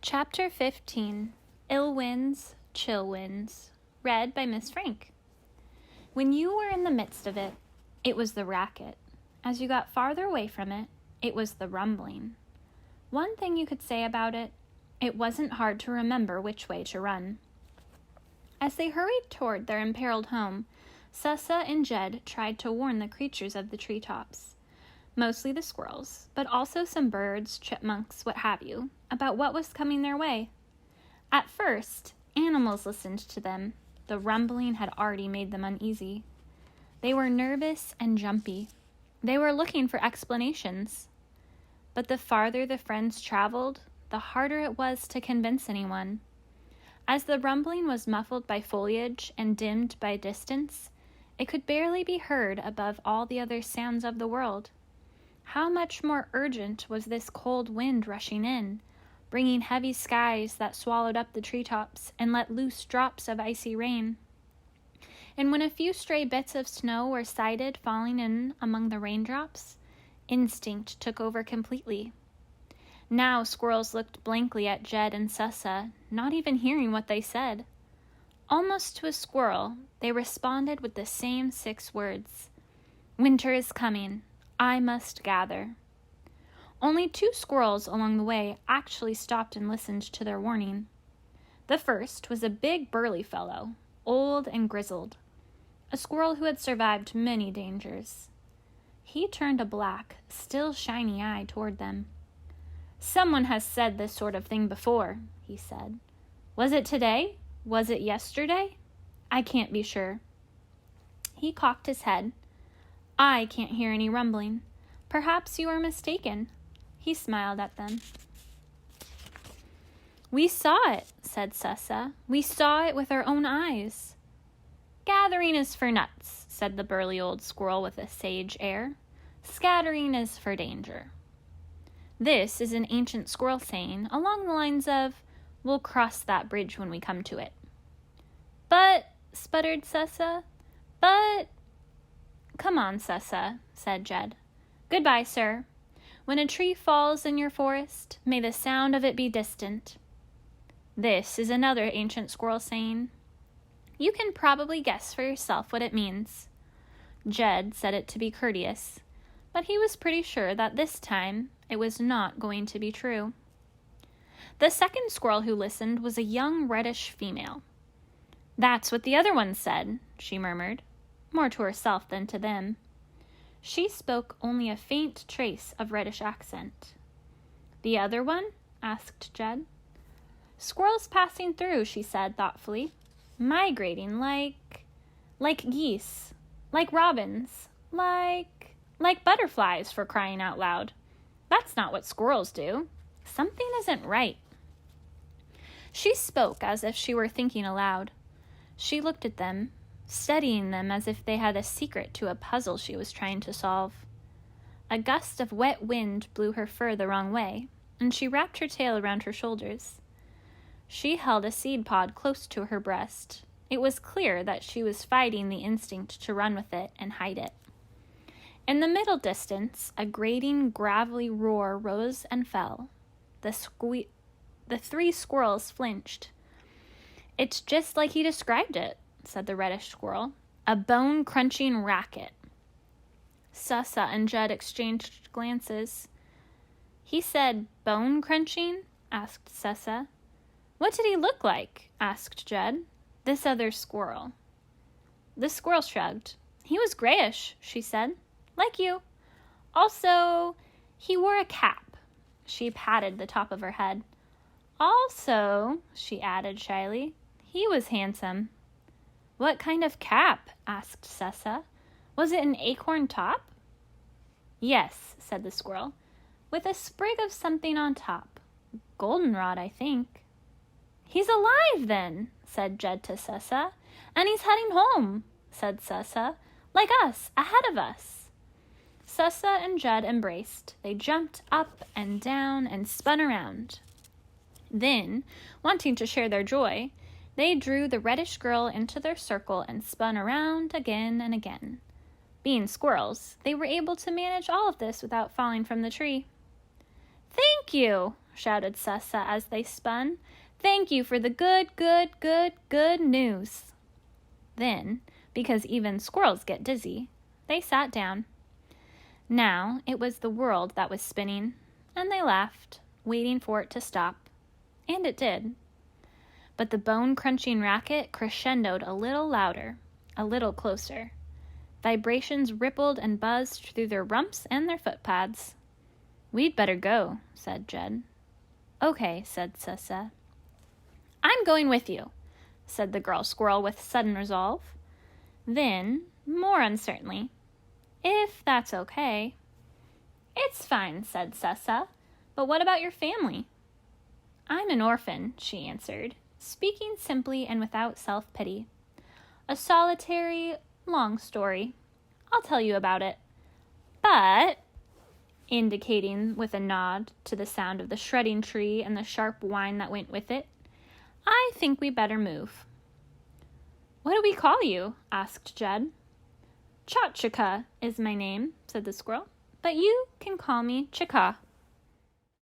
Chapter 15, Ill Winds, Chill Winds, read by Miss Frank. When you were in the midst of it, it was the racket. As you got farther away from it, it was the rumbling. One thing you could say about it, it wasn't hard to remember which way to run. As they hurried toward their imperiled home, Sussa and Jed tried to warn the creatures of the treetops, mostly the squirrels, but also some birds, chipmunks, what have you, about what was coming their way. At first, animals listened to them. The rumbling had already made them uneasy. They were nervous and jumpy. They were looking for explanations. But the farther the friends traveled, the harder it was to convince anyone. As the rumbling was muffled by foliage and dimmed by distance, it could barely be heard above all the other sounds of the world. How much more urgent was this cold wind rushing in, bringing heavy skies that swallowed up the treetops and let loose drops of icy rain. And when a few stray bits of snow were sighted falling in among the raindrops, instinct took over completely. Now squirrels looked blankly at Jed and Sussa, not even hearing what they said. Almost to a squirrel, they responded with the same 6 words. "Winter is coming. I must gather." Only 2 squirrels along the way actually stopped and listened to their warning. The first was a big burly fellow, old and grizzled, a squirrel who had survived many dangers. He turned a black, still shiny eye toward them. "Someone has said this sort of thing before," he said. "Was it today? Was it yesterday? I can't be sure." He cocked his head. "I can't hear any rumbling. Perhaps you are mistaken." He smiled at them. "We saw it," said Sussa. "We saw it with our own eyes." "Gathering is for nuts," said the burly old squirrel with a sage air. "Scattering is for danger." This is an ancient squirrel saying along the lines of, "We'll cross that bridge when we come to it." "But," sputtered Sussa, "but—" "Come on, Sussa," said Jed. "Goodbye, sir. When a tree falls in your forest, may the sound of it be distant." This is another ancient squirrel saying. You can probably guess for yourself what it means. Jed said it to be courteous, but he was pretty sure that this time it was not going to be true. The second squirrel who listened was a young reddish female. "That's what the other one said," she murmured, more to herself than to them. She spoke only a faint trace of reddish accent. "The other one?" asked Jed. "Squirrels passing through," she said thoughtfully. "Migrating like geese, like robins, like butterflies, for crying out loud. That's not what squirrels do. Something isn't right." She spoke as if she were thinking aloud. She looked at them, studying them as if they had a secret to a puzzle she was trying to solve. A gust of wet wind blew her fur the wrong way, and she wrapped her tail around her shoulders. She held a seed pod close to her breast. It was clear that she was fighting the instinct to run with it and hide it. In the middle distance, a grating, gravelly roar rose and fell. The 3 squirrels flinched. "It's just like he described it," said the reddish squirrel. "A bone-crunching racket." Sussa and Jed exchanged glances. "He said bone-crunching?" asked Sussa. "What did he look like?" asked Jed. "This other squirrel." The squirrel shrugged. "He was grayish," she said. "Like you. Also, he wore a cap." She patted the top of her head. "Also," she added shyly, "he was handsome." "What kind of cap?" asked Sussa. "Was it an acorn top?" "Yes," said the squirrel, "with a sprig of something on top. Goldenrod, I think." "He's alive, then," said Jed to Sussa. "And he's heading home," said Sussa. "Like us, ahead of us." Sussa and Jed embraced. They jumped up and down and spun around. Then, wanting to share their joy, they drew the reddish girl into their circle and spun around again and again. Being squirrels, they were able to manage all of this without falling from the tree. "Thank you," shouted Sessa as they spun. "Thank you for the good news." Then, because even squirrels get dizzy, they sat down. Now it was the world that was spinning, and they laughed, waiting for it to stop. And it did. But the bone-crunching racket crescendoed a little louder, a little closer. Vibrations rippled and buzzed through their rumps and their footpads. "We'd better go," said Jed. "Okay," said Sessa. "I'm going with you," said the girl squirrel with sudden resolve. Then, more uncertainly, "If that's okay." "It's fine," said Sessa. "But what about your family?" "I'm an orphan," she answered, speaking simply and without self-pity. "A solitary, long story. I'll tell you about it. But," indicating with a nod to the sound of the shredding tree and the sharp whine that went with it, "I think we better move." "What do we call you?" asked Jed. "Chotchika is my name," said the squirrel, "but you can call me Chika."